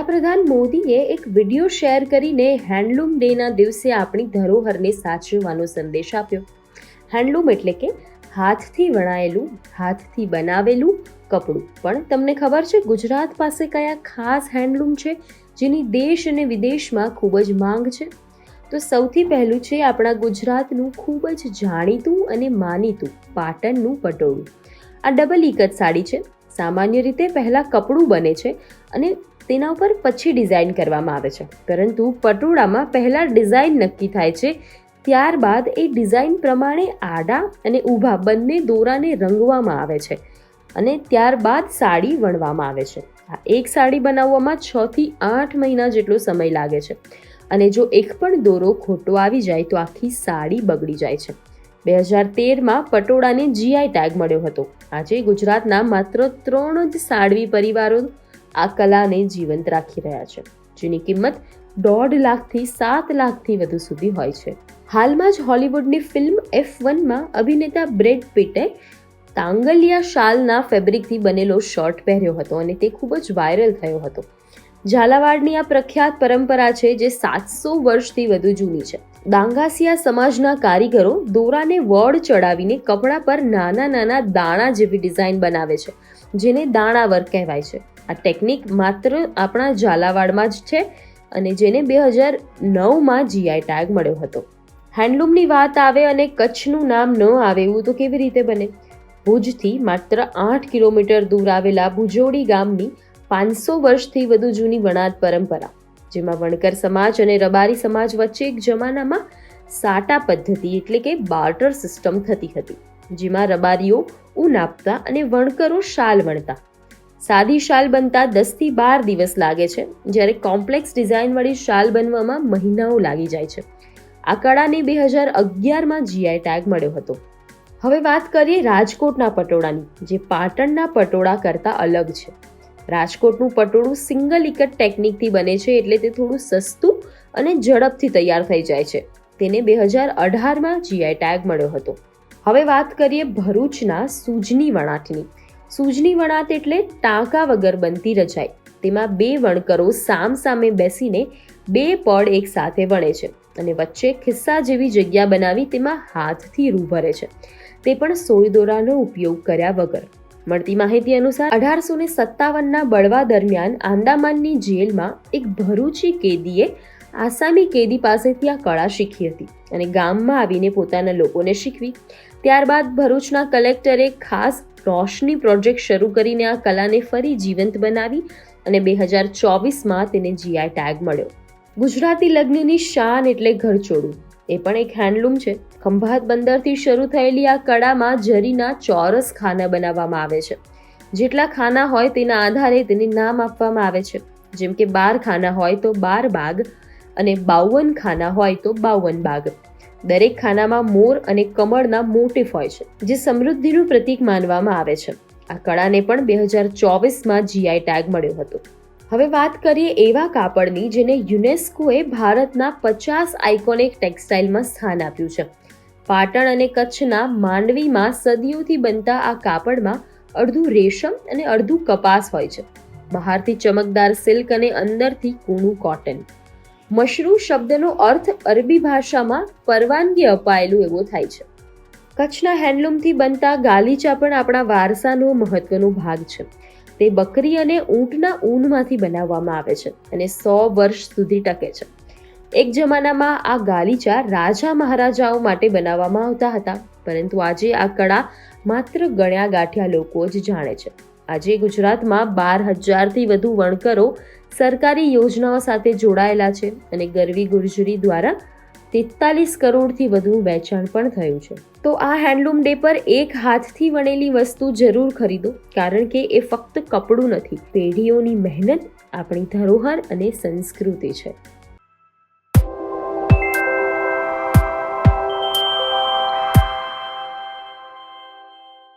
વડાપ્રધાન મોદીએ એક વિડીયો શેર કરીને હેન્ડલૂમ ડેના દિવસે આપણી ધરોહરને સાચવવાનો સંદેશ આપ્યો. હેન્ડલૂમ એટલે કે હાથથી વણાયેલું, હાથથી બનાવેલું કપડું. પણ તમને ખબર છે ગુજરાત પાસે કયા ખાસ હેન્ડલૂમ છે જેની દેશ અને વિદેશમાં ખૂબ જ માંગ છે? તો સૌથી પહેલું છે આપણા ગુજરાતનું ખૂબ જ જાણીતું અને માનીતું પાટણનું પટોળું. આ ડબલ ઇકત સાડી છે. સામાન્ય રીતે પહેલાં કપડું બને છે અને તેના ઉપર પછી ડિઝાઇન કરવામાં આવે છે, પરંતુ પટોળામાં પહેલાં ડિઝાઇન નક્કી થાય છે, ત્યારબાદ એ ડિઝાઇન પ્રમાણે આડા અને ઊભા બંને દોરાને રંગવામાં આવે છે અને ત્યારબાદ સાડી વણવામાં આવે છે. આ એક સાડી બનાવવામાં 6 થી 8 મહિના જેટલો સમય લાગે છે અને જો એક પણ દોરો ખોટો આવી જાય તો આખી સાડી બગડી જાય છે. 2013માં પટોળાને GI ટેગ મળ્યો હતો. આજે ગુજરાતના માત્ર 3 જ સાડવી પરિવારો આ કલાને જીવંત રાખી રહ્યા છે, જેની કિંમત 1.5 લાખથી 7 લાખથી વધુ સુધી હોય છે. હાલમાં જ હોલિવૂડની ફિલ્મ F1માં અભિનેતા બ્રેડ પિટે તાંગલિયા શાલના ફેબ્રિકથી બનેલો શર્ટ પહેર્યો હતો અને તે ખૂબ જ વાયરલ થયો હતો. ઝાલાવાડની આ પ્રખ્યાત પરંપરા છે જે 700 વર્ષથી વધુ જૂની છે. ડાંગાસિયા સમાજના કારીગરો દોરાને વળ ચડાવીને કપડા પર નાના નાના દાણા જેવી ડિઝાઇન બનાવે છે, જેને દાણા વર્ક કહેવાય છે. આ ટેકનિક માત્ર આપણા ઝાલાવાડમાં જ છે અને જેને 2009માં GI ટેગ મળ્યો હતો. હેન્ડલૂમની વાત આવે અને કચ્છનું નામ ન આવે એવું તો કેવી રીતે બને? ભુજથી માત્ર 8 કિલોમીટર દૂર આવેલા ભુજોડી ગામની 500 વર્ષથી વધુ જૂની વણાટ પરંપરા, જેમાં વણકર સમાજ અને રબારી સમાજ વચ્ચે એક જમાનામાં સાટા પદ્ધતિ એટલે કે બાર્ટર સિસ્ટમ થતી હતી, જેમાં રબારીઓ ઊન આપતા અને વણકરો શાલ વણતા. સાદી શાલ બનતા 10 થી 12 દિવસ લાગે છે, જ્યારે કોમ્પ્લેક્સ ડિઝાઇનવાળી શાલ બનવામાં મહિનાઓ લાગી જાય છે. આ કળાને 2011માં GI ટેગ મળ્યો હતો. હવે વાત કરીએ રાજકોટના પટોળાની, જે પાટણના પટોળા કરતાં અલગ છે. રાજકોટનું પટોળું સિંગલ ઇકટ ટેકનિકથી બને છે, એટલે તે થોડું સસ્તું અને ઝડપથી તૈયાર થઈ જાય છે. તેને 2018માં GI ટેગ મળ્યો હતો. હવે વાત કરીએ ભરૂચના સૂજની વણાટની. સૂજની વણાટ એટલે ટાંકા વગર બનતી રજાઈ. તેમાં 2 વણકરો સામસામે બેસીને 2 પડ એક સાથે વણે છે અને વચ્ચે ખિસ્સા જેવી જગ્યા બનાવી તેમાં હાથથી રૂ ભરે છે, તે પણ સોય દોરાનો ઉપયોગ કર્યા વગર. મળતી માહિતી અનુસાર 1857ના બળવા દરમિયાન આંદામાનની જેલમાં એક ભરૂચી કેદીએ આસામી કેદી પાસેથી આ કળા શીખી હતી અને ગામમાં આવીને પોતાના લોકોને શીખવી. ત્યારબાદ ભરૂચના કલેક્ટરે ખાસ રોશની પ્રોજેક્ટ શરૂ કરીને આ કલાને ફરી જીવંત બનાવી અને 2024માં તેને GI ટેગ મળ્યો. ગુજરાતી લગ્નની શાન એટલે ઘરચોળું, એ પણ એક હેન્ડલૂમ છે. ખંભાત બંદરથી શરૂ થયેલી આ કળામાં જરીના ચોરસ ખાના બનાવવામાં આવે છે. જેટલા ખાના હોય તેના આધારે તેને નામ આપવામાં આવે છે, જેમ કે 12 ખાના હોય તો 12 બાગ અને 52 ખાના હોય તો 52 બાગ. દરેક ખાનામાં મોર અને કમળના મોટિફ હોય છે, જે સમૃદ્ધિનું પ્રતીક માનવામાં આવે છે. આ કળાને પણ 2024માં GI ટેગ મળ્યો હતો. હવે વાત કરીએ એવા કાપડની જેને યુનેસ્કોએ ભારતના 50 આઇકોનિક ટેક્સટાઇલમાં સ્થાન આપ્યું છે. પાટણ અને કચ્છના માંડવીમાં સદીઓથી બનતા આ કાપડમાં અડધું રેશમ અને અડધું કપાસ હોય છે. બહારથી ચમકદાર સિલ્ક અને અંદરથી કૂણું કોટન. મશરૂ શબ્દનો અર્થ અરબી ભાષામાં પરવાનગી અપાયેલું એવો થાય છે. કચ્છના હેન્ડલૂમથી બનતા ગાલીચા પણ આપણા વારસાનો મહત્વનો ભાગ છે. તે બકરી અને ઊંટના ઊનમાંથી બનાવવામાં આવે છે અને 100 વર્ષ સુધી ટકે છે. એક જમાનામાં આ ગાલીચા રાજા મહારાજાઓ માટે બનાવવામાં આવતા હતા, પરંતુ આજે આ કળા માત્ર ગણ્યા ગાંઠ્યા લોકો જ જાણે છે. આજે ગુજરાતમાં 12,000થી વધુ વણકરો સરકારી યોજનાઓ સાથે જોડાયેલા છે અને ગરવી ગુર્જરી દ્વારા 43 કરોડથી વધુ વેચાણ પણ થયું છે. તો આ હેન્ડલૂમ ડે પર એક હાથથી વણેલી વસ્તુ જરૂર ખરીદો, કારણ કે એ ફક્ત કપડું નથી, પેઢીઓની મહેનત, આપણી ધરોહર અને સંસ્કૃતિ છે.